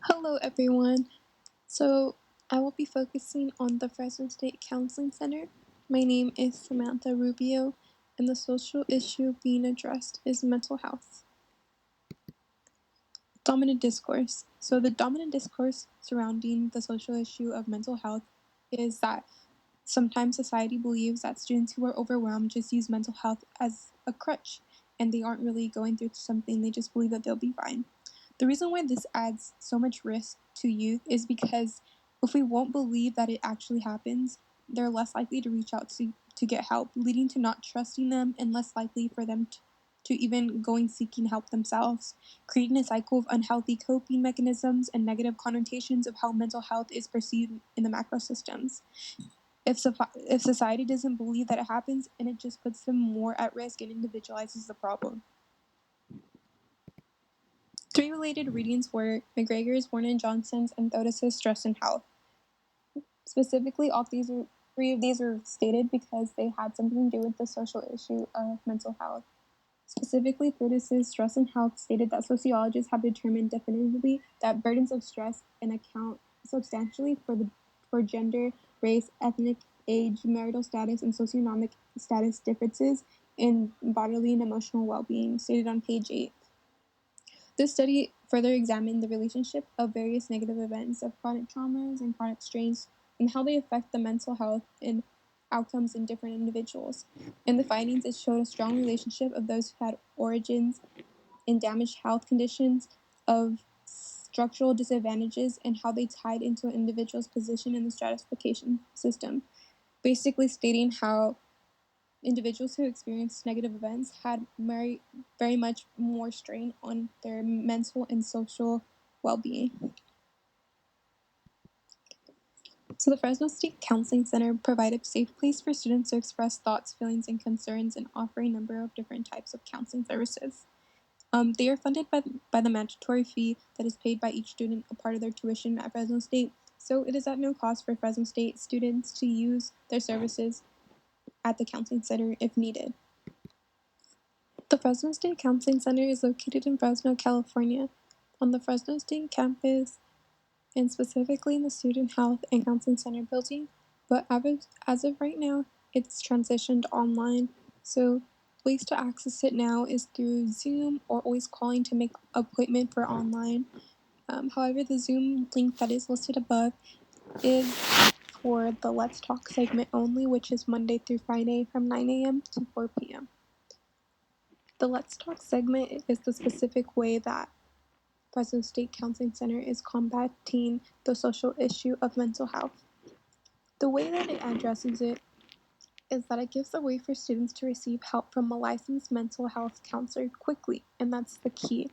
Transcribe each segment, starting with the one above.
Hello, everyone. So, I will be focusing on the Fresno State Counseling Center. My name is Samantha Rubio, and the social issue being addressed is mental health. Dominant discourse. So, the dominant discourse surrounding the social issue of mental health is that sometimes society believes that students who are overwhelmed just use mental health as a crutch and they aren't really going through something, they just believe that they'll be fine. The reason why this adds so much risk to youth is because if we won't believe that it actually happens, they're less likely to reach out to get help, leading to not trusting them and less likely for them to even going seeking help themselves, creating a cycle of unhealthy coping mechanisms and negative connotations of how mental health is perceived in the macro systems. If society doesn't believe that it happens, and it just puts them more at risk and individualizes the problem. Three related readings were McGregor's, Warren and Johnson's, and Thotis's Stress and Health. Specifically, three of these are stated because they had something to do with the social issue of mental health. Specifically, Thotis's Stress and Health stated that sociologists have determined definitively that burdens of stress and account substantially for gender, race, ethnic, age, marital status, and socioeconomic status differences in bodily and emotional well-being, stated on page 8. This study further examined the relationship of various negative events of chronic traumas and chronic strains and how they affect the mental health and outcomes in different individuals. In the findings, it showed a strong relationship of those who had origins in damaged health conditions, of structural disadvantages, and how they tied into an individual's position in the stratification system, basically stating how individuals who experienced negative events had very much more strain on their mental and social well-being. So the Fresno State Counseling Center provided a safe place for students to express thoughts, feelings, and concerns and offer a number of different types of counseling services. They are funded by the mandatory fee that is paid by each student, a part of their tuition at Fresno State, so it is at no cost for Fresno State students to use their services at the counseling center if needed. The Fresno State Counseling Center is located in Fresno, California, on the Fresno State campus, and specifically in the Student Health and Counseling Center building, but as of right now, it's transitioned online, so ways to access it now is through Zoom or always calling to make an appointment for online. However, the Zoom link that is listed above is for the Let's Talk segment only, which is Monday through Friday from 9 a.m. to 4 p.m. The Let's Talk segment is the specific way that Fresno State Counseling Center is combating the social issue of mental health. The way that it addresses it is that it gives a way for students to receive help from a licensed mental health counselor quickly, and that's the key.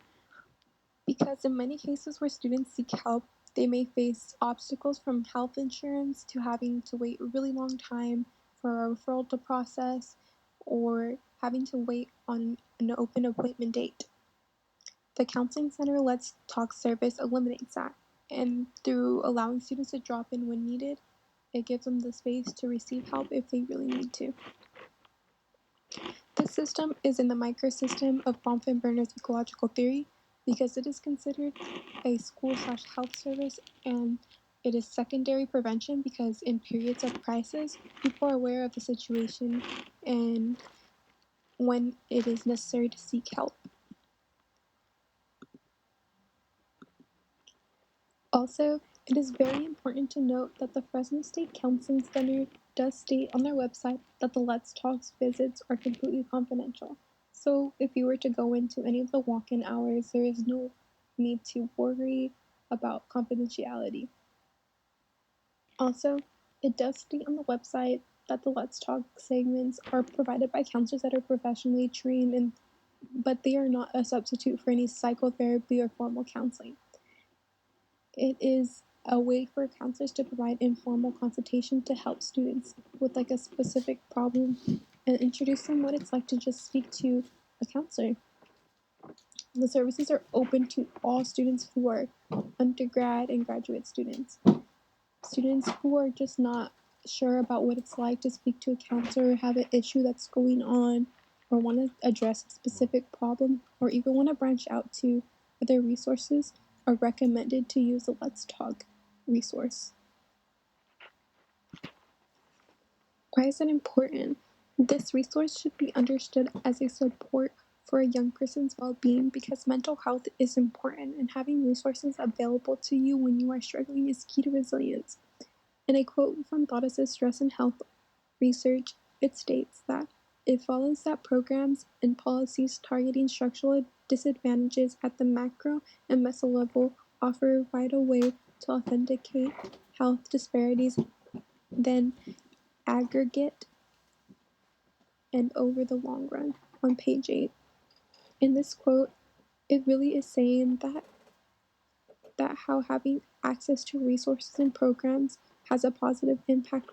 Because in many cases where students seek help, they may face obstacles from health insurance to having to wait a really long time for a referral to process or having to wait on an open appointment date. The Counseling Center Let's Talk service eliminates that, and through allowing students to drop in when needed, it gives them the space to receive help if they really need to. This system is in the microsystem of Bronfenbrenner's ecological theory because it is considered a school/health service, and it is secondary prevention because in periods of crisis, people are aware of the situation and when it is necessary to seek help. Also, it is very important to note that the Fresno State Counseling Center does state on their website that the Let's Talks visits are completely confidential. So if you were to go into any of the walk-in hours, there is no need to worry about confidentiality. Also, it does state on the website that the Let's Talk segments are provided by counselors that are professionally trained, but they are not a substitute for any psychotherapy or formal counseling. It is a way for counselors to provide informal consultation to help students with like a specific problem and introduce them what it's like to just speak to a counselor. The services are open to all students who are undergrad and graduate students. Students who are just not sure about what it's like to speak to a counselor, have an issue that's going on, or want to address a specific problem, or even want to branch out to other resources, are recommended to use the Let's Talk resource. Why is it important? This resource should be understood as a support for a young person's well-being because mental health is important and having resources available to you when you are struggling is key to resilience. In a quote from Thoughtus' Stress and Health research, it states that it follows that programs and policies targeting structural disadvantages at the macro and meso level offer a vital way to authenticate health disparities than aggregate and over the long run. On page 8, in this quote, it really is saying that how having access to resources and programs has a positive impact